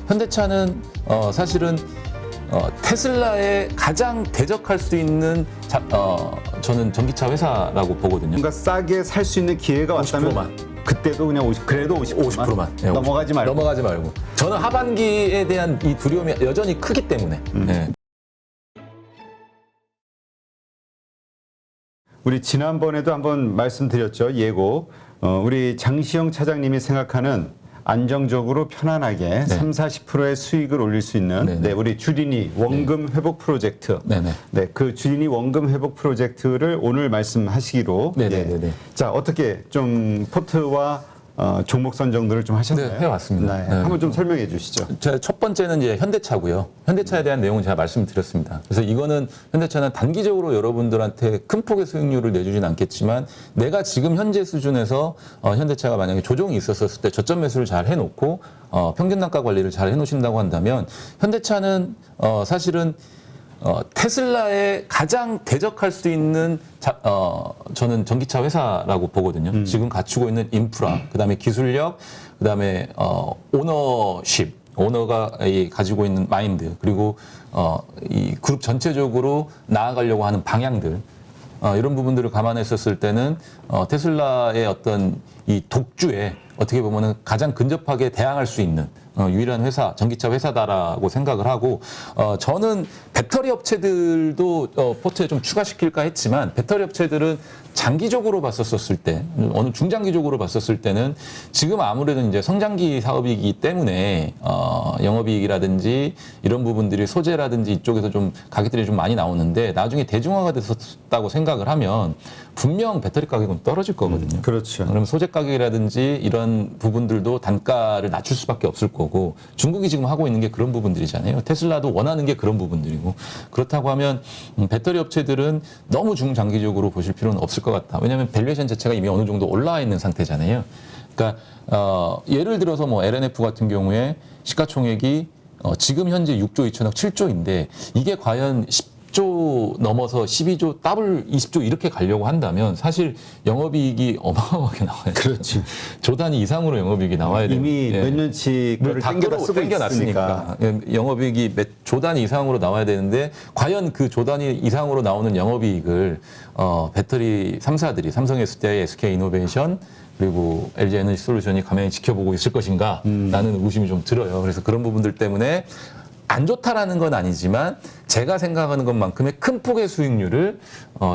현대차는 사실은 테슬라에 가장 대적할 수 있는 저는 전기차 회사라고 보거든요. 뭔가 싸게 살 수 있는 기회가 왔다면 50%만. 그때도 그냥 그래도 50%만 네, 넘어가지 말고. 넘어가지 말고. 저는 하반기에 대한 이 두려움이 여전히 크기 때문에. 네. 우리 지난번에도 한번 말씀드렸죠. 예고. 우리 장시영 차장님이 생각하는 안정적으로 편안하게 30-40%의 수익을 올릴 수 있는 우리 주린이 원금 회복 프로젝트. 그 주린이 원금 회복 프로젝트를 오늘 말씀하시기로. 자, 어떻게 좀 포트와 종목 선정들을 좀 하셨나요? 네, 해왔습니다. 한번 좀 설명해 주시죠. 제 첫 번째는 이제 현대차고요. 현대차에 대한 내용은 제가 말씀드렸습니다. 그래서 이거는 현대차는 단기적으로 여러분들한테 큰 폭의 수익률을 내주진 않겠지만 내가 지금 현재 수준에서 현대차가 만약에 조정이 있었을 때 저점 매수를 잘 해놓고 평균 단가 관리를 잘 해놓으신다고 한다면 현대차는 사실은 테슬라에 가장 대적할 수 있는 저는 전기차 회사라고 보거든요. 지금 갖추고 있는 인프라, 그다음에 기술력, 그다음에 오너십, 오너가 가지고 있는 마인드, 그리고 이 그룹 전체적으로 나아가려고 하는 방향들, 이런 부분들을 감안했었을 때는 테슬라의 어떤 이 독주에 어떻게 보면은 가장 근접하게 대항할 수 있는 유일한 회사, 전기차 회사다라고 생각을 하고, 저는 배터리 업체들도 포트에 좀 추가시킬까 했지만, 배터리 업체들은 장기적으로 봤었을 때, 어느 중장기적으로 봤었을 때는 지금 아무래도 이제 성장기 사업이기 때문에, 영업이익이라든지 이런 부분들이 소재라든지 이쪽에서 좀 가격들이 좀 많이 나오는데, 나중에 대중화가 됐었다고 생각을 하면 분명 배터리 가격은 떨어질 거거든요. 그렇죠. 그럼 소재 가격이라든지 이런 부분들도 단가를 낮출 수밖에 없을 거고, 중국이 지금 하고 있는 게 그런 부분들이잖아요. 테슬라도 원하는 게 그런 부분들이고, 그렇다고 하면 배터리 업체들은 너무 중장기적으로 보실 필요는 없을 것 같다. 왜냐하면 밸류에이션 자체가 이미 어느 정도 올라와 있는 상태잖아요. 그러니까 예를 들어서 뭐 LNF 같은 경우에 시가총액이 지금 현재 6조 2천억 7조인데 이게 과연 10조 넘어서 12조 더블 20조 이렇게 가려고 한다면 사실 영업이익이 어마어마하게 나와요. 그렇지. 조 단위 이상으로 영업이익이 나와야 돼요. 이미 몇 년치 거를 땡겨다 쓰고 있으니까. 영업이익이 조 단위 이상으로 나와야 되는데 과연 그 조 단위 이상으로 나오는 영업이익을 배터리 3사들이 삼성 SDI, SK 이노베이션 그리고 LG 에너지 솔루션이 가만히 지켜보고 있을 것인가 라는 의심이 좀 들어요. 그래서 그런 부분들 때문에 안 좋다라는 건 아니지만 제가 생각하는 것만큼의 큰 폭의 수익률을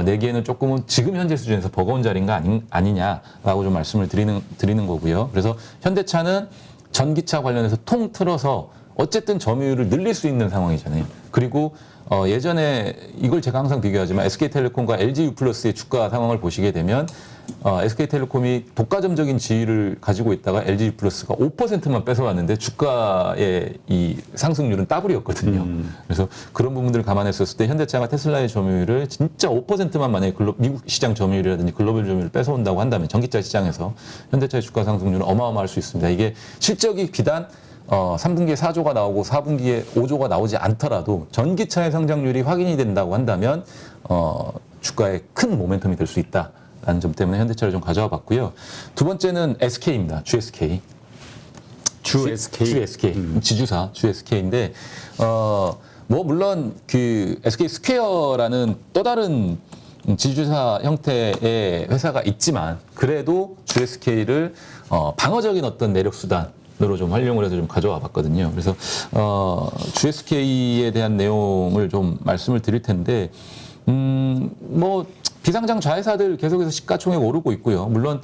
내기에는 조금은 지금 현재 수준에서 버거운 자리인가 아니냐라고 좀 말씀을 드리는 거고요. 그래서 현대차는 전기차 관련해서 통틀어서 어쨌든 점유율을 늘릴 수 있는 상황이잖아요. 그리고 예전에 이걸 제가 항상 비교하지만 SK텔레콤과 LG유플러스의 주가 상황을 보시게 되면 SK텔레콤이 독과점적인 지위를 가지고 있다가 LG유플러스가 5%만 뺏어왔는데 주가의 이 상승률은 더블이었거든요. 그래서 그런 부분들을 감안했었을 때 현대차가 테슬라의 점유율을 진짜 5%만 만약에 미국 시장 점유율이라든지 글로벌 점유율을 뺏어온다고 한다면 전기차 시장에서 현대차의 주가 상승률은 어마어마할 수 있습니다. 이게 실적이 비단 3분기에 4조가 나오고 4분기에 5조가 나오지 않더라도 전기차의 성장률이 확인이 된다고 한다면 주가에 큰 모멘텀이 될 수 있다라는 점 때문에 현대차를 좀 가져와 봤고요. 두 번째는 SK입니다. GSK. GSK. 지주사 GSK인데 뭐 물론 그 SK 스퀘어라는 또 다른 지주사 형태의 회사가 있지만 그래도 GSK를 방어적인 어떤 내력 수단 으로 좀 활용을 해서 좀 가져와 봤거든요. 그래서 GSK에 대한 내용을 좀 말씀을 드릴 텐데 뭐 비상장 좌회사들 계속해서 시가총액 오르고 있고요. 물론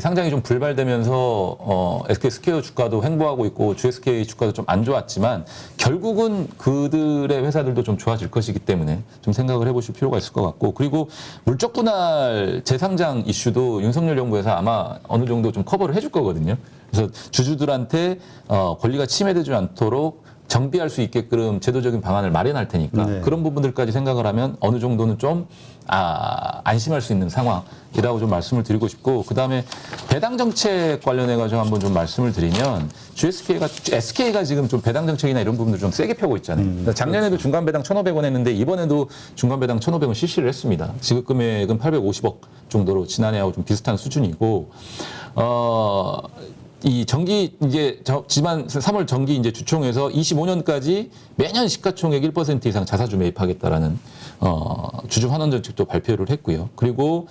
상장이 좀 불발되면서 SK 스퀘어 주가도 횡보하고 있고 GSK 주가도 좀 안 좋았지만 결국은 그들의 회사들도 좀 좋아질 것이기 때문에 좀 생각을 해보실 필요가 있을 것 같고, 그리고 물적 분할 재상장 이슈도 윤석열 정부에서 아마 어느 정도 좀 커버를 해줄 거거든요. 그래서 주주들한테 권리가 침해되지 않도록 정비할 수 있게끔 제도적인 방안을 마련할 테니까 그런 부분들까지 생각을 하면 어느 정도는 좀 안심할 수 있는 상황이라고 좀 말씀을 드리고 싶고, 그다음에 배당 정책 관련해 가지고 한번 좀 말씀을 드리면 SK가 지금 좀 배당 정책이나 이런 부분들 좀 세게 펴고 있잖아요. 그러니까 작년에도 중간 배당 1,500원 했는데 이번에도 중간 배당 1,500원 실시를 했습니다. 지급 금액은 850억 정도로 지난해하고 좀 비슷한 수준이고 이 정기 이제 지난 3월 정기 이제 주총에서 25년까지 매년 시가총액 1% 이상 자사주 매입하겠다라는 주주 환원 정책도 발표를 했고요. 그리고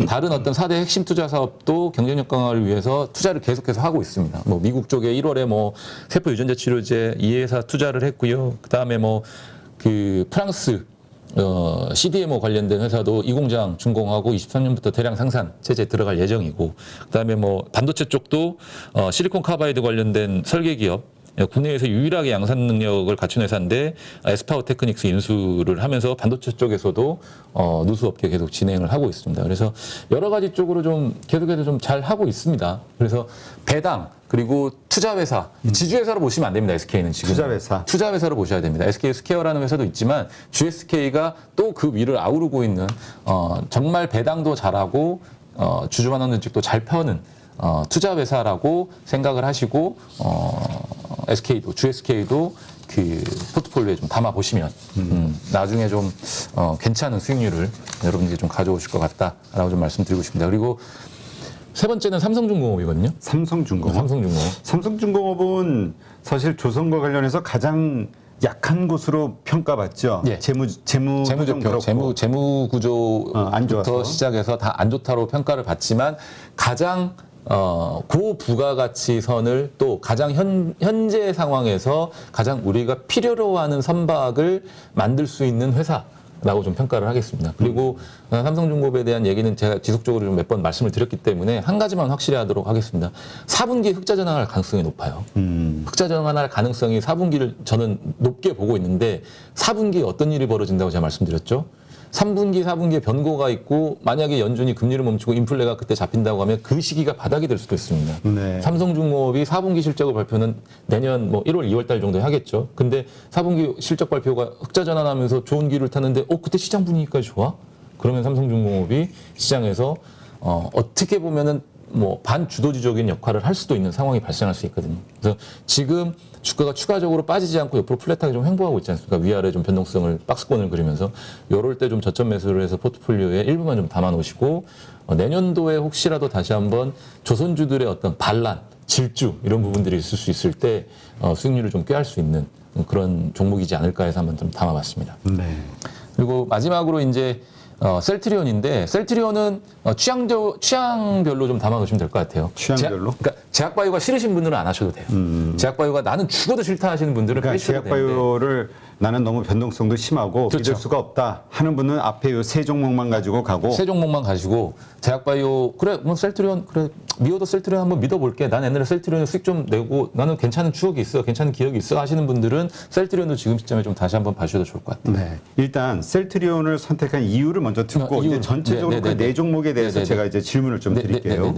다른 어떤 4대 핵심 투자 사업도 경쟁력 강화를 위해서 투자를 계속해서 하고 있습니다. 뭐 미국 쪽에 1월에 뭐 세포 유전자 치료제 2회사 투자를 했고요. 그다음에 뭐 그 프랑스 CDMO 관련된 회사도 이 공장 준공하고 23년부터 대량 생산 체제에 들어갈 예정이고, 그다음에 뭐 반도체 쪽도 실리콘 카바이드 관련된 설계 기업, 국내에서 유일하게 양산 능력을 갖춘 회사인데 에스파워 테크닉스 인수를 하면서 반도체 쪽에서도 누수업계 계속 진행을 하고 있습니다. 그래서 여러 가지 쪽으로 좀 계속해서 좀 잘 하고 있습니다. 그래서 배당 그리고 투자회사, 지주회사로 보시면 안 됩니다. SK는 지금 투자회사로 보셔야 됩니다. SK 스퀘어라는 회사도 있지만 GSK가 또 그 위를 아우르고 있는 정말 배당도 잘하고 주주환원 정책도 잘 펴는 투자회사라고 생각을 하시고 SK도 GSK도 그 포트폴리오에 좀 담아 보시면 나중에 좀 괜찮은 수익률을 여러분들이 좀 가져오실 것 같다라고 좀 말씀드리고 싶습니다. 그리고 세 번째는 삼성중공업이거든요. 삼성중공업은 사실 조선과 관련해서 가장 약한 곳으로 평가받죠. 예. 재무조표, 재무 안 구조부터 좋아서. 시작해서 다 안 좋다로 평가를 받지만 가장 고부가가치 선을 또 가장 현재 상황에서 가장 우리가 필요로 하는 선박을 만들 수 있는 회사라고 좀 평가를 하겠습니다. 그리고 삼성중공업에 대한 얘기는 제가 지속적으로 좀 몇 번 말씀을 드렸기 때문에 한 가지만 확실히 하도록 하겠습니다. 4분기 흑자 전환할 가능성이 높아요. 흑자 전환할 가능성이 4분기를 저는 높게 보고 있는데 4분기에 어떤 일이 벌어진다고 제가 말씀드렸죠? 3분기, 4분기에 변고가 있고 만약에 연준이 금리를 멈추고 인플레가 그때 잡힌다고 하면 그 시기가 바닥이 될 수도 있습니다. 네. 삼성중공업이 4분기 실적을 발표는 내년 뭐 1월, 2월 달 정도에 하겠죠. 근데 4분기 실적 발표가 흑자 전환하면서 좋은 기를 타는데 그때 시장 분위기가 좋아? 그러면 삼성중공업이 시장에서 어떻게 보면은 뭐 반주도주적인 역할을 할 수도 있는 상황이 발생할 수 있거든요. 그래서 지금 주가가 추가적으로 빠지지 않고 옆으로 플랫하게 좀 횡보하고 있지 않습니까? 위아래 좀 변동성을 박스권을 그리면서 요럴 때 좀 저점 매수를 해서 포트폴리오에 일부만 좀 담아 놓으시고 내년도에 혹시라도 다시 한번 조선주들의 어떤 반란, 질주 이런 부분들이 있을 수 있을 때 수익률을 좀 꾀할 수 있는 그런 종목이지 않을까 해서 한번 좀 담아봤습니다. 네. 그리고 마지막으로 이제 셀트리온인데 셀트리온은 취향별로 좀 담아놓으시면 될 것 같아요. 취향별로? 그러니까 제약바이오가 싫으신 분들은 안 하셔도 돼요. 제약바이오가 나는 죽어도 싫다 하시는 분들은 그러니까 빼셔도 되는데 제약바이오를 나는 너무 변동성도 심하고 그렇죠. 믿을 수가 없다 하는 분은 앞에 요 세 종목만 가지고 가고 세 종목만 가지고 제약바이오 그래 뭐 셀트리온 그래 미워도 셀트리온 한번 믿어볼게. 난 옛날에 셀트리온에 수익 좀 내고 나는 괜찮은 추억이 있어, 괜찮은 기억이 있어 하시는 분들은 셀트리온도 지금 시점에 좀 다시 한번 봐주셔도 좋을 것 같아요. 네. 일단 셀트리온을 선택한 이유를 먼저 듣고 이유. 이제 전체적으로 그 네 종목에 대해서 제가 이제 질문을 좀 드릴게요.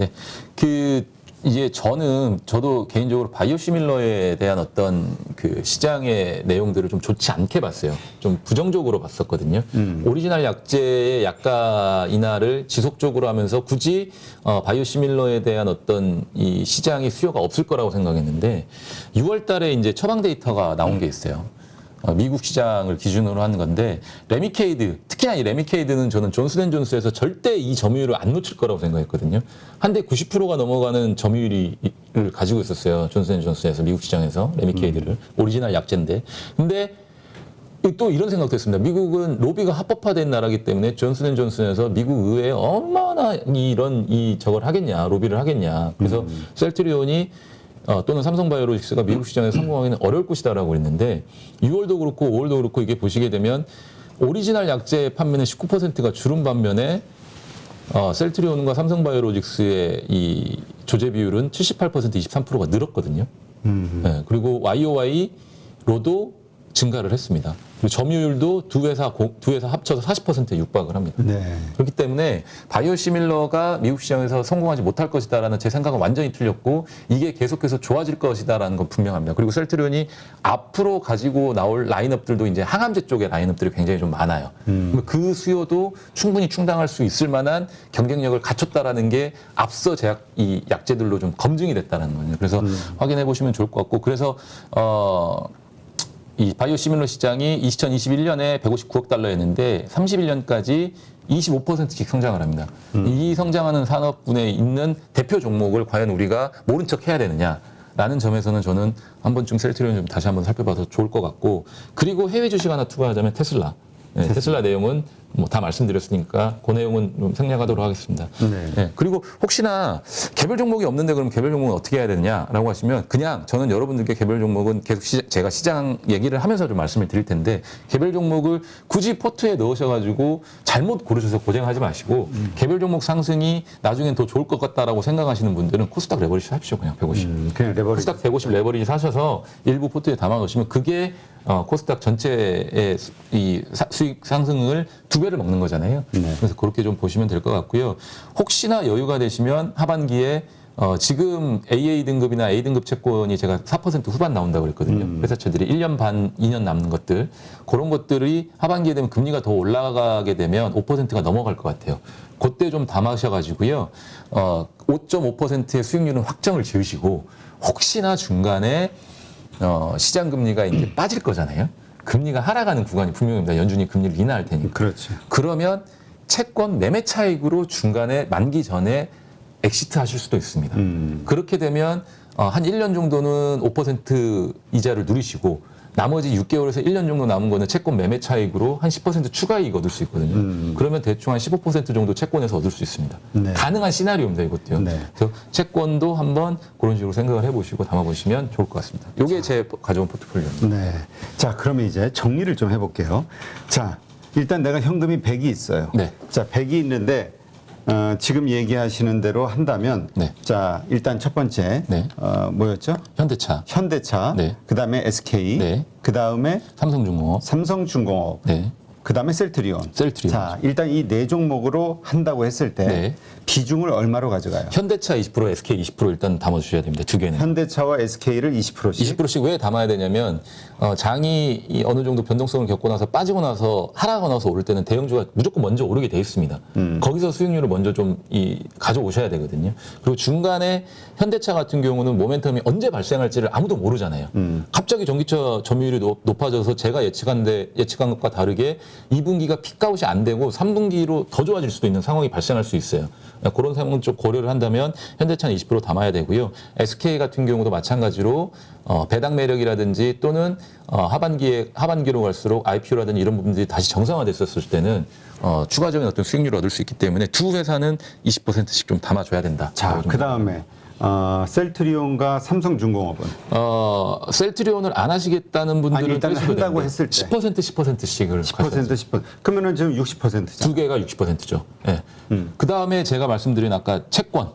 이제 저도 개인적으로 바이오시밀러에 대한 어떤 그 시장의 내용들을 좀 좋지 않게 봤어요. 좀 부정적으로 봤었거든요. 오리지널 약제의 약가 인하를 지속적으로 하면서 굳이 바이오시밀러에 대한 어떤 이 시장의 수요가 없을 거라고 생각했는데 6월 달에 이제 처방 데이터가 나온 게 있어요. 미국 시장을 기준으로 하는 건데 레미케이드, 특히나 이 레미케이드는 저는 존슨앤존슨에서 절대 이 점유율을 안 놓칠 거라고 생각했거든요. 한 대 90%가 넘어가는 점유율을 가지고 있었어요. 존슨앤존슨에서 미국 시장에서 레미케이드를 오리지널 약제인데. 근데 또 이런 생각도 했습니다. 미국은 로비가 합법화된 나라이기 때문에 존슨앤존슨에서 미국 의회에 얼마나 저걸 하겠냐, 로비를 하겠냐. 그래서 셀트리온이 또는 삼성바이오로직스가 미국 시장에 성공하기는 어려울 것이다라고 했는데 6월도 그렇고 5월도 그렇고 이게 보시게 되면 오리지널 약제 판매는 19%가 줄은 반면에 셀트리온과 삼성바이오로직스의 이 조제 비율은 78%, 23%가 늘었거든요. 네, 그리고 YOY로도 증가를 했습니다. 그리고 점유율도 두 회사 합쳐서 40%에 육박을 합니다. 네. 그렇기 때문에 바이오시밀러가 미국 시장에서 성공하지 못할 것이다라는 제 생각은 완전히 틀렸고 이게 계속해서 좋아질 것이다라는 건 분명합니다. 그리고 셀트리온이 앞으로 가지고 나올 라인업들도 이제 항암제 쪽의 라인업들이 굉장히 좀 많아요. 그 수요도 충분히 충당할 수 있을 만한 경쟁력을 갖췄다라는 게 앞서 이 약제들로 좀 검증이 됐다는 거예요. 그래서 확인해 보시면 좋을 것 같고 그래서 이 바이오시밀러 시장이 2021년에 159억 달러였는데 31년까지 25%씩 성장을 합니다. 이 성장하는 산업군에 있는 대표 종목을 과연 우리가 모른 척 해야 되느냐라는 점에서는 저는 한 번쯤 셀트리온 좀 다시 한번 살펴봐도 좋을 것 같고, 그리고 해외 주식 하나 투자하자면 테슬라. 네, 테슬라 내용은 뭐 다 말씀드렸으니까 그 내용은 좀 생략하도록 하겠습니다. 네. 네, 그리고 혹시나 개별 종목이 없는데 그럼 개별 종목은 어떻게 해야 되느냐라고 하시면, 그냥 저는 여러분들께 개별 종목은 계속 제가 시장 얘기를 하면서 좀 말씀을 드릴 텐데, 개별 종목을 굳이 포트에 넣으셔가지고 잘못 고르셔서 고생하지 마시고 개별 종목 상승이 나중엔 더 좋을 것 같다라고 생각하시는 분들은 코스닥 레버리지 사십시오. 그냥 150. 그냥 레버리지. 코스닥 150 레버리지 사셔서 일부 포트에 담아 놓으시면 그게 코스닥 전체의 이 수익 상승을 2배를 먹는 거잖아요. 네. 그래서 그렇게 좀 보시면 될 것 같고요. 혹시나 여유가 되시면 하반기에 지금 AA 등급이나 A 등급 채권이 제가 4% 후반 나온다고 그랬거든요. 회사채들이 1년 반, 2년 남는 것들, 그런 것들이 하반기에 되면 금리가 더 올라가게 되면 5%가 넘어갈 것 같아요. 그때 좀 담으셔가지고요. 5.5%의 수익률은 확정을 지으시고, 혹시나 중간에 시장 금리가 이제 빠질 거잖아요. 금리가 하락하는 구간이 분명합니다. 연준이 금리를 인하할 테니까. 그렇죠. 그러면 채권 매매 차익으로 중간에 만기 전에 엑시트 하실 수도 있습니다. 그렇게 되면 한 1년 정도는 5% 이자를 누리시고, 나머지 6개월에서 1년 정도 남은 거는 채권 매매 차익으로 한 10% 추가 이익 얻을 수 있거든요. 그러면 대충 한 15% 정도 채권에서 얻을 수 있습니다. 네. 가능한 시나리오입니다, 이것도요. 네. 그래서 채권도 한번 그런 식으로 생각을 해보시고 담아보시면 좋을 것 같습니다. 이게 제 가져온 포트폴리오입니다. 네. 자, 그러면 이제 정리를 좀 해볼게요. 자, 일단 내가 현금이 100이 있어요. 네. 자, 100이 있는데 지금 얘기하시는 대로 한다면, 네. 자, 일단 첫 번째 네. 뭐였죠? 현대차, 현대차, 네. 그다음에 SK, 네. 그다음에 삼성중공업, 삼성중공업, 네. 그다음에 셀트리온. 셀트리온. 자, 일단 이 네 종목으로 한다고 했을 때 네. 비중을 얼마로 가져가요? 현대차 20%, SK 20% 일단 담아주셔야 됩니다. 두 개는. 현대차와 SK를 20%씩. 20%씩 왜 담아야 되냐면, 장이 어느 정도 변동성을 겪고 나서 빠지고 나서 하락하고 나서 오를 때는 대형주가 무조건 먼저 오르게 돼 있습니다. 거기서 수익률을 먼저 좀 가져오셔야 되거든요. 그리고 중간에 현대차 같은 경우는 모멘텀이 언제 발생할지를 아무도 모르잖아요. 갑자기 전기차 점유율이 높아져서 제가 예측한 것과 다르게 2분기가 픽아웃이 안 되고 3분기로 더 좋아질 수도 있는 상황이 발생할 수 있어요. 그런 상황 쪽 고려를 한다면 현대차는 20% 담아야 되고요. SK 같은 경우도 마찬가지로 배당 매력이라든지 또는 하반기로 갈수록 IPO라든지 이런 부분들이 다시 정상화됐었을 때는 추가적인 어떤 수익률을 얻을 수 있기 때문에 두 회사는 20%씩 좀 담아줘야 된다. 자, 그다음에 셀트리온과 삼성중공업은 셀트리온을 안 하시겠다는 분들은 아니, 일단 빼셔도 한다고 되는데 했을 때 10%씩을 10%. 그러면은 지금 60%잖아. 두 개가 60%죠. 네. 그 다음에 제가 말씀드린 아까 채권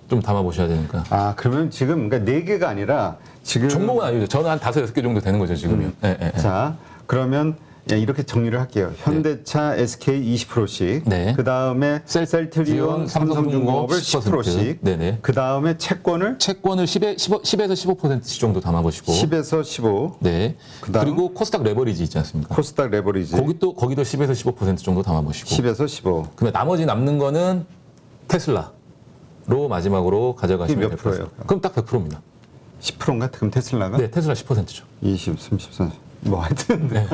좀 담아보셔야 되니까. 아, 그러면 지금 그러니까 4개가 아니라 지금 종목은 아니죠. 저는 한 5, 6개 정도 되는 거죠, 지금요. 네, 네, 네. 자, 그러면 이렇게 정리를 할게요. 현대차, SK 20%씩, 네. 그다음에 셀트리온, 삼성중공업을 10%씩, 네네. 그다음에 채권을 10에서 15%씩 정도 담아보시고. 10에서 15, 네. 그다음? 그리고 코스닥 레버리지 있지 않습니까? 코스닥 레버리지 거기도 10에서 15% 정도 담아보시고. 10에서 15. 그러면 나머지 남는 거는 테슬라로 마지막으로 가져가시면 그게 몇 될 것 같습니다. 프로예요? 그럼 딱 100%입니다. 10%인가? 그럼 테슬라가? 네, 테슬라 10%죠. 20, 30, 40. 뭐 하여튼 네.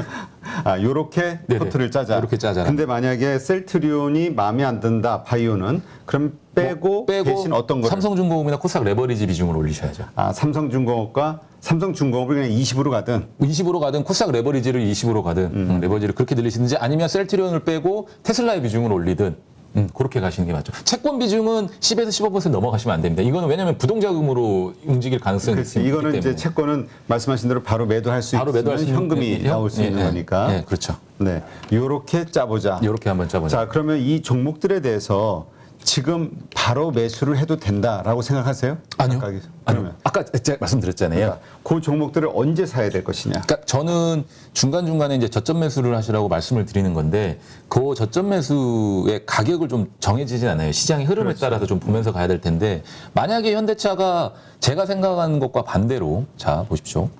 요렇게 네네. 포트를 짜자. 요렇게 짜자라. 근데 만약에 셀트리온이 마음에 안 든다, 바이오는 그럼 빼고 대신 어떤 거를? 삼성중공업이나 코스닥 레버리지 비중을 올리셔야죠. 삼성중공업과 삼성중공업을 그냥 20으로 가든 20으로 가든 코스닥 레버리지를 20으로 가든 레버리지를 그렇게 늘리시든지, 아니면 셀트리온을 빼고 테슬라의 비중을 올리든 그렇게 가시는 게 맞죠. 채권 비중은 10에서 15% 넘어가시면 안 됩니다. 이거는 왜냐하면 부동자금으로 움직일 가능성이 있기 때문에. 이거는 이제 채권은 말씀하신 대로 바로 매도할 수 바로 매도할 수 있는 있는 현금이 나올 수 있는 거니까. 네, 그렇죠. 네, 요렇게 짜보자. 이렇게 한번 짜보자. 자, 그러면 이 종목들에 대해서 지금 바로 매수를 해도 된다라고 생각하세요? 아니요. 그러면 아니요. 아까 제가 말씀드렸잖아요. 그러니까 그 종목들을 언제 사야 될 것이냐? 그러니까 저는 중간중간에 이제 저점 매수를 하시라고 말씀을 드리는 건데, 그 저점 매수의 가격을 좀 정해지진 않아요. 시장의 흐름에 그렇죠. 따라서 좀 보면서 가야 될 텐데, 만약에 현대차가 제가 생각하는 것과 반대로, 자, 보십시오.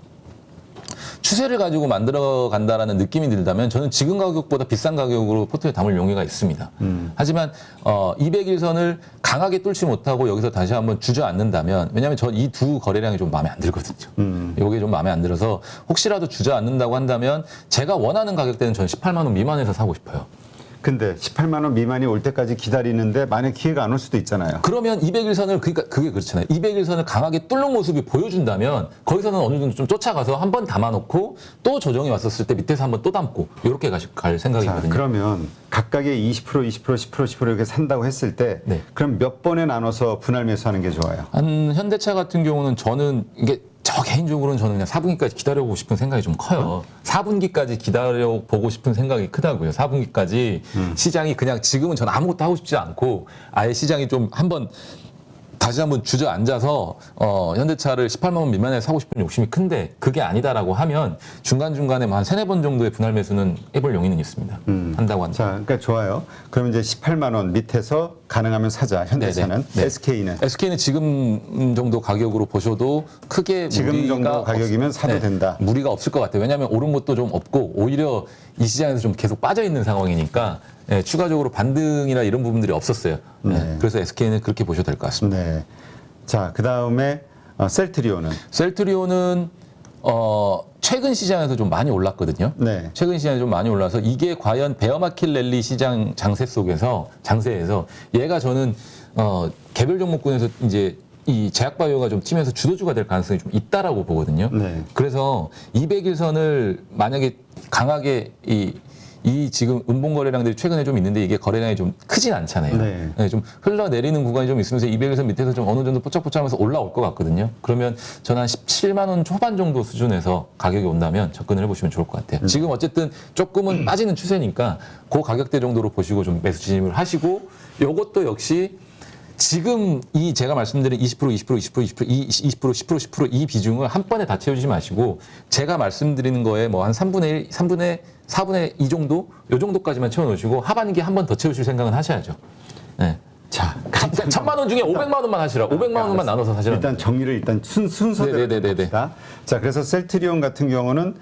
추세를 가지고 만들어 간다라는 느낌이 들다면 저는 지금 가격보다 비싼 가격으로 포트에 담을 용의가 있습니다. 하지만 200일선을 강하게 뚫지 못하고 여기서 다시 한번 주저앉는다면, 왜냐하면 저 이 두 거래량이 좀 마음에 안 들거든요. 이게 좀 마음에 안 들어서 혹시라도 주저앉는다고 한다면 제가 원하는 가격대는 전 18만 원 미만에서 사고 싶어요. 근데 18만 원 미만이 올 때까지 기다리는데 만약 기회가 안 올 수도 있잖아요. 그러면 200일선을 그러니까 그게 그렇잖아요. 200일선을 강하게 뚫는 모습이 보여준다면 거기서는 어느 정도 좀 쫓아가서 한 번 담아놓고 또 조정이 왔었을 때 밑에서 한 번 또 담고 이렇게 갈 생각이거든요. 그러면 각각의 20%, 20%, 10%, 10% 이렇게 산다고 했을 때 네. 그럼 몇 번에 나눠서 분할 매수하는 게 좋아요? 현대차 같은 경우는 저는 이게 저 개인적으로는 저는 그냥 4분기까지 기다려보고 싶은 생각이 좀 커요. 4분기까지 기다려보고 싶은 생각이 크다고요. 4분기까지 시장이 그냥 지금은 저는 아무것도 하고 싶지 않고 아예 시장이 좀 다시 한번 주저앉아서 현대차를 18만 원 미만에 사고 싶은 욕심이 큰데 그게 아니다라고 하면 중간중간에 한 3-4번 정도의 분할 매수는 해볼 용의는 있습니다. 한다고 한다. 자, 그러니까 좋아요. 그럼 이제 18만 원 밑에서 가능하면 사자. 현대차는. 네. SK는? SK는 지금 정도 가격으로 보셔도 크게 지금 무리가 정도 가격이면 사도 된다. 무리가 없을 것 같아요. 왜냐하면 오른 것도 좀 없고 오히려 이 시장에서 좀 계속 빠져 있는 상황이니까 추가적으로 반등이나 이런 부분들이 없었어요. 그래서 SK는 그렇게 보셔도 될 것 같습니다. 네. 자, 그 다음에 셀트리온은? 셀트리온은 최근 시장에서 좀 많이 올랐거든요. 네. 최근 시장에 좀 많이 올라서 이게 과연 베어마켓 랠리 시장 장세에서 얘가 저는 개별 종목군에서 이제 이 제약바이오가 좀 팀에서 주도주가 될 가능성이 좀 있다라고 보거든요. 네. 그래서 200일선을 만약에 강하게 이 지금 음봉거래량들이 최근에 좀 있는데 이게 거래량이 좀 크진 않잖아요. 네. 좀 흘러내리는 구간이 좀 있으면서 200일선 밑에서 좀 어느 정도 뽀짝뽀짝하면서 올라올 것 같거든요. 그러면 저는 한 17만 원 초반 정도 수준에서 가격이 온다면 접근을 해보시면 좋을 것 같아요. 지금 어쨌든 조금은 빠지는 추세니까 그 가격대 정도로 보시고 좀 매수 진입을 하시고 요것도 역시 지금 이 제가 말씀드린 20%, 이 비중을 한 번에 다 채우지 마시고 제가 말씀드리는 거에 뭐 한 3분의 1, 4분의 2 정도? 요 정도까지만 채워놓으시고 하반기에 한 번 더 채우실 생각은 하셔야죠. 네. 자, 1,000만 원 중에 500만 원만 하시라. 500만 원만 나눠서 사시라. 일단 정리를 일단 순서대로 네네네네. 합시다. 자, 그래서 셀트리온 같은 경우는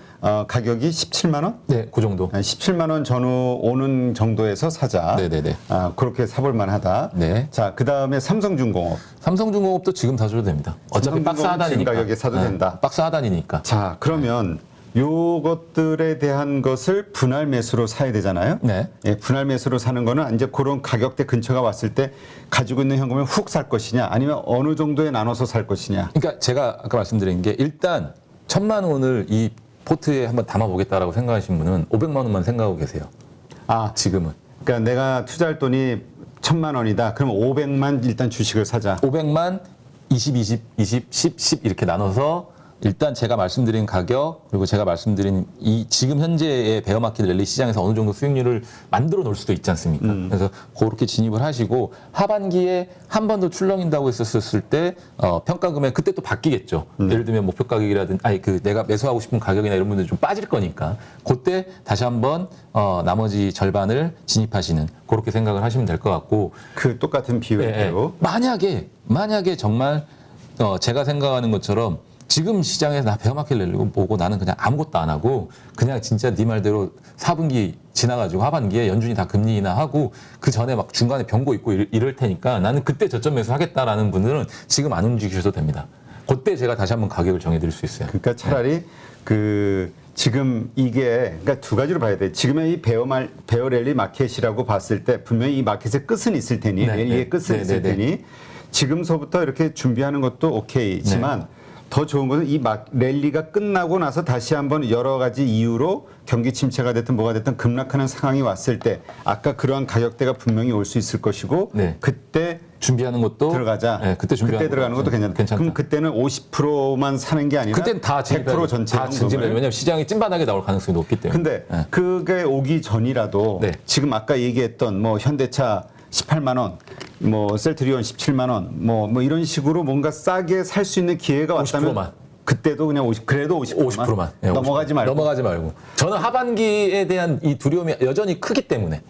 가격이 17만 원? 네, 그 정도. 17만 원 전후 오는 정도에서 사자. 네네네. 그렇게 사볼 만하다. 네. 자, 그 다음에 삼성중공업. 삼성중공업도 지금 사셔도 됩니다. 어차피 박스 삼성중공업 하단이니까. 지금 가격에 사도 된다. 박스 하단이니까. 자, 그러면 요것들에 대한 것을 분할 매수로 사야 되잖아요. 네. 예, 분할 매수로 사는 거는 이제 그런 가격대 근처가 왔을 때 가지고 있는 현금을 훅 살 것이냐, 아니면 어느 정도에 나눠서 살 것이냐. 그러니까 제가 아까 말씀드린 게 일단 1,000만 원을 이 포트에 한번 담아보겠다라고 생각하신 분은 500만 원만 생각하고 계세요. 지금은. 그러니까 내가 투자할 돈이 1,000만 원이다. 그럼 500만 일단 주식을 사자. 500만 20, 10 이렇게 나눠서 일단 제가 말씀드린 가격 그리고 제가 말씀드린 이 지금 현재의 베어마켓 랠리 시장에서 어느 정도 수익률을 만들어 놓을 수도 있지 않습니까? 그래서 그렇게 진입을 하시고 하반기에 한 번 더 출렁인다고 했었을 때 평가 금액 그때 또 바뀌겠죠. 예를 들면 목표 가격이라든지 내가 매수하고 싶은 가격이나 이런 분들이 좀 빠질 거니까 그때 다시 한번 나머지 절반을 진입하시는 그렇게 생각을 하시면 될 것 같고 그 똑같은 비율대로. 만약에 정말 제가 생각하는 것처럼 지금 시장에서 나 베어마켓 랠리고 보고 나는 그냥 아무것도 안 하고 그냥 진짜 네 말대로 4분기 지나가지고 하반기에 연준이 다 금리 인하하고 그 전에 막 중간에 병고 있고 이럴 테니까 나는 그때 저점 매수 하겠다라는 분들은 지금 안 움직이셔도 됩니다. 그때 제가 다시 한번 가격을 정해드릴 수 있어요. 그러니까 차라리 지금 이게 그러니까 두 가지로 봐야 돼. 지금의 이 베어 랠리 마켓이라고 봤을 때 분명히 이 마켓의 끝은 있을 테니 랠리의 끝은 있을 테니 지금서부터 이렇게 준비하는 것도 오케이지만 더 좋은 것은 이 랠리가 끝나고 나서 다시 한번 여러 가지 이유로 경기 침체가 됐든 뭐가 됐든 급락하는 상황이 왔을 때 아까 그러한 가격대가 분명히 올 수 있을 것이고 그때 준비하는 것도 들어가자. 네, 그때 들어가는 것도 괜찮다. 그럼 그때는 50%만 사는 게 아니라 그때는 다 100% 전체 진입을 왜냐하면 시장이 찐바닥에 나올 가능성이 높기 때문에. 근데 그게 오기 전이라도 지금 아까 얘기했던 뭐 현대차 18만 원, 뭐 셀트리온 17만 원, 뭐 이런 식으로 뭔가 싸게 살 수 있는 기회가 왔다면 50%만. 그때도 그냥 그래도 50%만 네, 넘어가지 말고. 저는 하반기에 대한 이 두려움이 여전히 크기 때문에.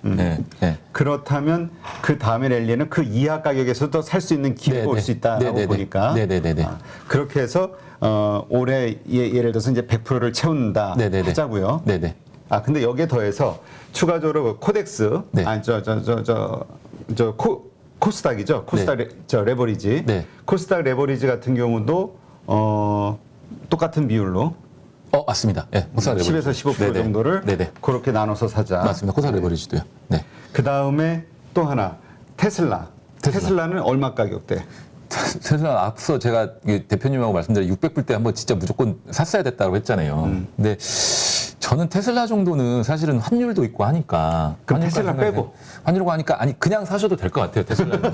그렇다면 그 다음에 랠리는 그 이하 가격에서도 살 수 있는 기회가 올 수 있다라고 보니까. 그렇게 해서 올해 예를 들어서 이제 100%를 채운다 하자고요. 근데 여기에 더해서 추가적으로 코덱스, 코스닥이죠. 코스닥 레버리지. 코스닥 레버리지 같은 경우도 똑같은 비율로 맞습니다. 코스닥 레버리지. 10에서 15% 정도를 그렇게 나눠서 사자. 맞습니다. 코스닥 레버리지도요. 그 다음에 또 하나 테슬라는 얼마 가격대? 테슬라 앞서 제가 대표님하고 말씀드린 600불 때 한번 진짜 무조건 샀어야 됐다고 했잖아요. 근데 저는 테슬라 정도는 사실은 환율도 있고 하니까. 그럼 테슬라 빼고? 환율고 하니까 아니 그냥 사셔도 될 것 같아요. 테슬라는.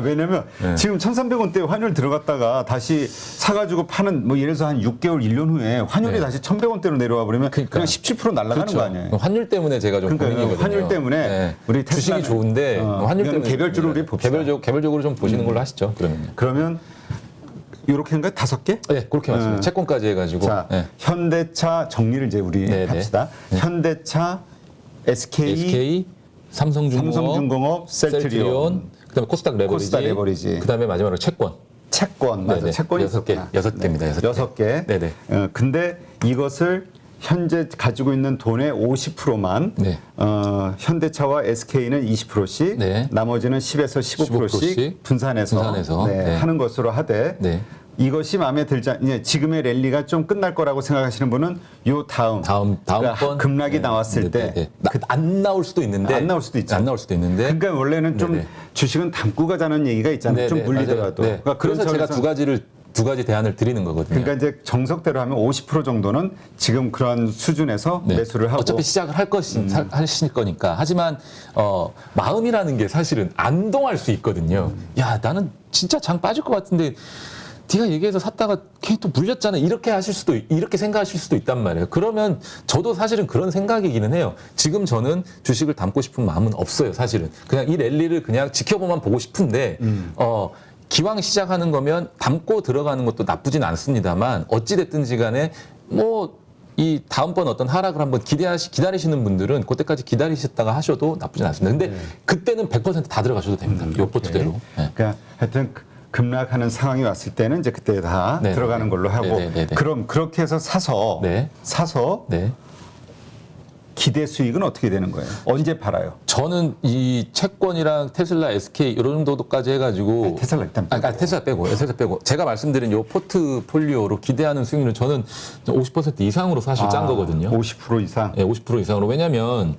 왜냐면 지금 1,300원대 환율 들어갔다가 다시 사가지고 파는 뭐 예를 들어서 한 6개월, 1년 후에 환율이 다시 1,100원대로 내려와 버리면 그냥 17% 날아가는 그렇죠. 거 아니에요? 환율 때문에 제가 좀 고민이거든요. 환율 때문에 우리 주식이 좋은데 환율 때문에 개별적으로 우리 봅시다. 개별적으로 좀 보시는 걸로 하시죠. 그러면 이렇게 한 거에 5개? 네, 그렇게 맞습니다. 채권까지 해가지고. 자, 현대차 정리를 이제 우리 합시다. 현대차, SK, 삼성중공업, 셀트리온, 그다음에 코스닥 레버리지, 그다음에 마지막으로 채권. 맞아. 채권이 여섯 개입니다. 6개. 네네. 근데 이것을 현재 가지고 있는 돈의 50%만 현대차와 SK는 20%씩 나머지는 10에서 15%씩 분산해서 하는 것으로 하되 이것이 마음에 들지 이제 지금의 랠리가 좀 끝날 거라고 생각하시는 분은 요 다음 번 급락이 나왔을 때 안 나올 수도 있는데 안 나올 수도 있죠. 안 나올 수도 있는데 그러니까 원래는 좀 주식은 담고 가자는 얘기가 있잖아요. 좀 물리더라도. 그러니까 그래서 제가 두 가지 대안을 드리는 거거든요. 그러니까 이제 정석대로 하면 50% 정도는 지금 그런 수준에서 매수를 하고 어차피 시작을 하실 거니까. 하지만 마음이라는 게 사실은 안동할 수 있거든요. 야, 나는 진짜 장 빠질 것 같은데 네가 얘기해서 샀다가 걔 또 물렸잖아. 이렇게 생각하실 수도 있단 말이에요. 그러면 저도 사실은 그런 생각이기는 해요. 지금 저는 주식을 담고 싶은 마음은 없어요. 사실은 그냥 이 랠리를 그냥 지켜보만 보고 싶은데 기왕 시작하는 거면 담고 들어가는 것도 나쁘진 않습니다만 어찌됐든지 간에 뭐 이 다음번 어떤 하락을 한번 기다리시는 분들은 그때까지 기다리셨다가 하셔도 나쁘진 않습니다. 근데 그때는 100% 다 들어가셔도 됩니다. 요 포트대로. 그러니까 하여튼 급락하는 상황이 왔을 때는 이제 그때 다 들어가는 걸로 하고 그럼 그렇게 해서 사서 기대 수익은 어떻게 되는 거예요? 언제 팔아요? 저는 이 채권이랑 테슬라, SK 이런 정도까지 해가지고 테슬라 일단 테슬라 빼고 제가 말씀드린 요 포트폴리오로 기대하는 수익률은 저는 50% 이상으로 사실 짠 거거든요. 50% 이상? 네, 50% 이상으로. 왜냐하면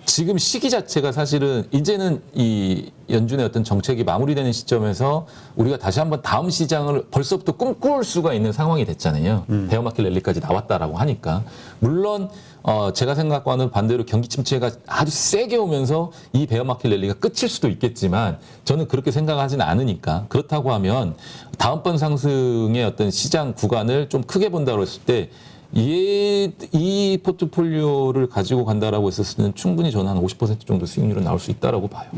지금 시기 자체가 사실은 이제는 이 연준의 어떤 정책이 마무리되는 시점에서 우리가 다시 한번 다음 시장을 벌써부터 꿈꿀 수가 있는 상황이 됐잖아요. 베어마켓 랠리까지 나왔다라고 하니까. 물론 제가 생각과는 반대로 경기 침체가 아주 세게 오면서 이 베어마켓 랠리가 끝일 수도 있겠지만 저는 그렇게 생각하지는 않으니까. 그렇다고 하면 다음번 상승의 어떤 시장 구간을 좀 크게 본다고 했을 때 이 포트폴리오를 가지고 간다라고 했었을 때는 충분히 저는 한 50% 정도 수익률은 나올 수 있다라고 봐요.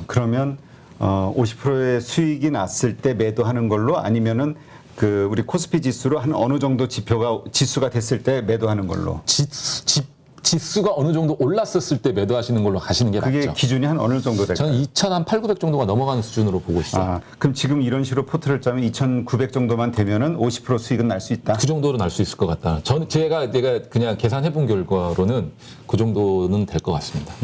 그러면 50%의 수익이 났을 때 매도하는 걸로 아니면은 그 우리 코스피 지수로 한 어느 정도 지수가 됐을 때 매도하는 걸로. 지수가 어느 정도 올랐었을 때 매도하시는 걸로 가시는 게 그게 맞죠. 기준이 한 어느 정도 될까요? 저는 2,800 정도가 넘어가는 수준으로 보고 있어요. 그럼 지금 이런 식으로 포트를 짜면 2,900 정도만 되면은 50% 수익은 날 수 있다? 그 정도로 날 수 있을 것 같다. 제가 그냥 계산해본 결과로는 그 정도는 될 것 같습니다.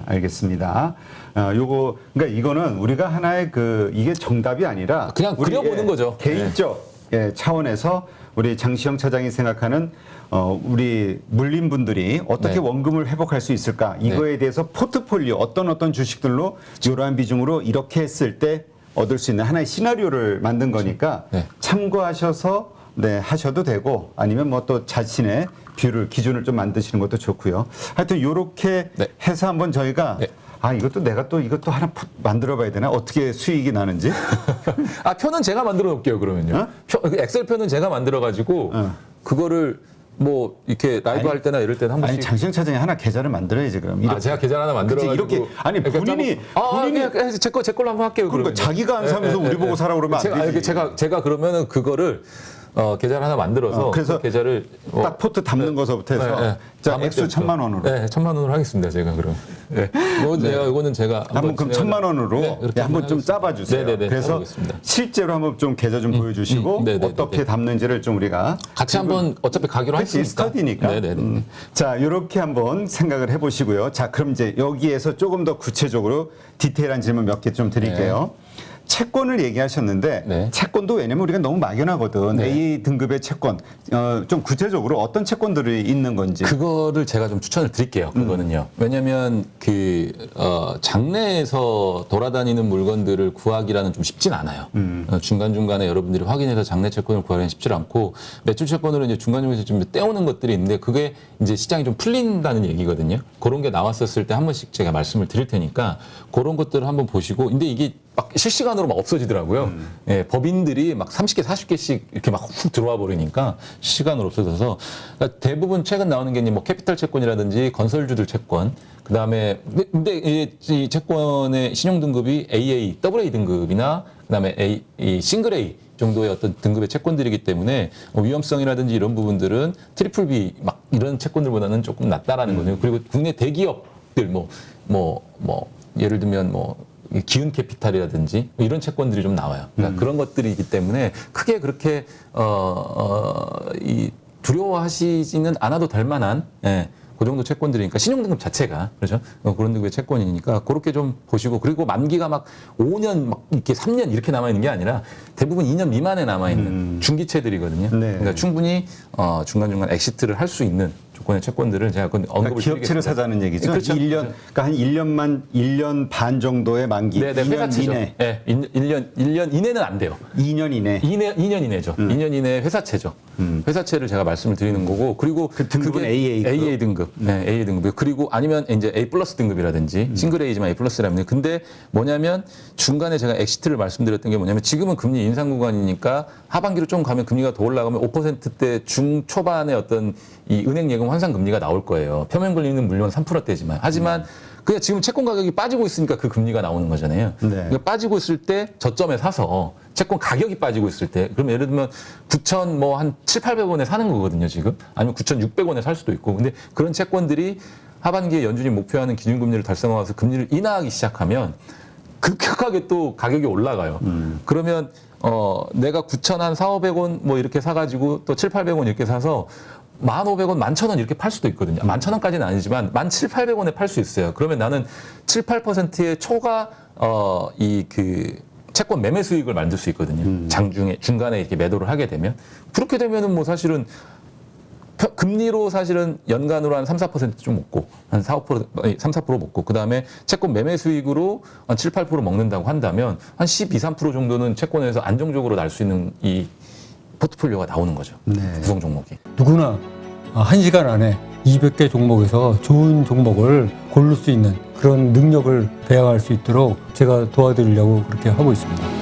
알겠습니다. 그러니까 이거는 우리가 하나의 이게 정답이 아니라 그냥 그려보는 거죠. 개인적 차원에서 우리 장시영 차장이 생각하는 우리 물린 분들이 어떻게 원금을 회복할 수 있을까 이거에 대해서 포트폴리오 어떤 주식들로 이러한 비중으로 이렇게 했을 때 얻을 수 있는 하나의 시나리오를 만든 거니까 참고하셔서 하셔도 되고 아니면 뭐 또 자신의 기준을 좀 만드시는 것도 좋고요. 하여튼 이렇게 해서 한번 저희가 이것도 하나 만들어 봐야 되나? 어떻게 수익이 나는지? 표는 제가 만들어 놓을게요, 그러면요. 엑셀 표는 제가 만들어 가지고 그거를 뭐 이렇게 라이브 할 때나 이럴 때는 한 번씩. 장시영 차장이 하나 계좌를 만들어야지 그럼. 제가 계좌 하나 만들어 가지고 이렇게 본인이 제 걸로 한번 할게요. 그러니까 자기가 안 사면서 우리 보고 사라 그러면 안 되지. 제가 그러면은 그거를 계좌를 하나 만들어서 그래서 그 계좌를 딱 포트 담는 거서부터 해서 자 액수 1,000만 원으로. 1,000만 원으로 하겠습니다. 제가 그럼. 이거는 제가 한번 그럼 1,000만 원으로 한번 좀 짜봐 주세요. 그래서 해보겠습니다. 실제로 한번 좀 계좌 좀 보여주시고 어떻게 담는지를 좀 우리가 같이 한번 어차피 가기로 했으니까. 스터디니까. 자 이렇게 한번 생각을 해보시고요. 자 그럼 이제 여기에서 조금 더 구체적으로 디테일한 질문 몇 개 좀 드릴게요. 채권을 얘기하셨는데 네. 채권도 왜냐면 우리가 너무 막연하거든. 네. A 등급의 채권. 좀 구체적으로 어떤 채권들이 있는 건지. 그거를 제가 좀 추천을 드릴게요. 그거는요. 왜냐하면 장내에서 돌아다니는 물건들을 구하기라는 좀 쉽진 않아요. 중간 중간에 여러분들이 확인해서 장내 채권을 구하기는 쉽지 않고 매출 채권으로 이제 중간 중간에 좀 떼오는 것들이 있는데 그게 이제 시장이 좀 풀린다는 얘기거든요. 그런 게 나왔었을 때 한 번씩 제가 말씀을 드릴 테니까 그런 것들을 한번 보시고. 근데 이게 막 실시간으로 막 없어지더라고요. 예, 법인들이 막 30개, 40개씩 이렇게 막 훅 들어와 버리니까 실시간으로 없어져서 그러니까 대부분 최근 나오는 게 뭐 캐피탈 채권이라든지 건설주들 채권, 그 다음에 근데 이 채권의 신용 등급이 AA, AA 등급이나 그 다음에 이 싱글 A 정도의 어떤 등급의 채권들이기 때문에 위험성이라든지 이런 부분들은 트리플 B 막 이런 채권들보다는 조금 낫다라는 거죠. 그리고 국내 대기업들 예를 들면 기운 캐피탈이라든지 이런 채권들이 좀 나와요. 그러니까 그런 것들이기 때문에 크게 그렇게 두려워하시지는 않아도 될 만한 그 정도 채권들이니까 신용등급 자체가 그렇죠. 그런 등급의 채권이니까 그렇게 좀 보시고 그리고 만기가 막 5년 막 이렇게 3년 이렇게 남아 있는 게 아니라 대부분 2년 미만에 남아 있는 중기채들이거든요. 네. 그러니까 충분히 중간중간 엑시트를 할 수 있는 조건의 채권들을 제가 언급을 그러니까 기업체를 드리겠습니다. 사자는 얘기죠. 그렇죠. 1년, 그러니까 한 1년 반 정도의 만기. 네, 2년 회사채죠. 이내. 네, 1년 이내는 안 돼요. 2년 이내. 2년 이내죠. 2년 이내 회사채죠. 회사채를 제가 말씀을 드리는 거고 그리고 그 등급은 그게 AA AA 등급. 네, AA 등급. 그리고 아니면 이제 A 플러스 등급이라든지 싱글 A지만 A 플러스라면 근데 뭐냐면 중간에 제가 엑시트를 말씀드렸던 게 뭐냐면 지금은 금리 인상 구간이니까 하반기로 좀 가면 금리가 더 올라가면 5%대 중초반의 어떤 이 은행 예금 환산 금리가 나올 거예요. 표면 금리는 물론 3%대지만 하지만 그냥 지금 채권 가격이 빠지고 있으니까 그 금리가 나오는 거잖아요. 네. 그러니까 빠지고 있을 때 저점에 사서 채권 가격이 빠지고 있을 때 그럼 예를 들면 9천 한 7,800원에 사는 거거든요, 지금. 아니면 9,600원에 살 수도 있고. 근데 그런 채권들이 하반기에 연준이 목표하는 기준금리를 달성하면서 금리를 인하하기 시작하면 급격하게 또 가격이 올라가요. 그러면 내가 9,400원 이렇게 사가지고 또 7,800원 이렇게 사서 1,500원, 11,000원 이렇게 팔 수도 있거든요. 11,000원까지는 아니지만 17,800원에 팔 수 있어요. 그러면 나는 7, 8%의 초과 채권 매매 수익을 만들 수 있거든요. 중간에 이렇게 매도를 하게 되면 그렇게 되면은 사실은 금리로 사실은 연간으로 한 3, 4%좀 먹고 한 4, 4% 먹고 그다음에 채권 매매 수익으로 한 7, 8% 먹는다고 한다면 한 12, 3% 정도는 채권에서 안정적으로 날 수 있는 이 포트폴리오가 나오는 거죠. 네. 구성 종목이. 누구나 1시간 안에 200개 종목에서 좋은 종목을 고를 수 있는 그런 능력을 배양할 수 있도록 제가 도와드리려고 그렇게 하고 있습니다.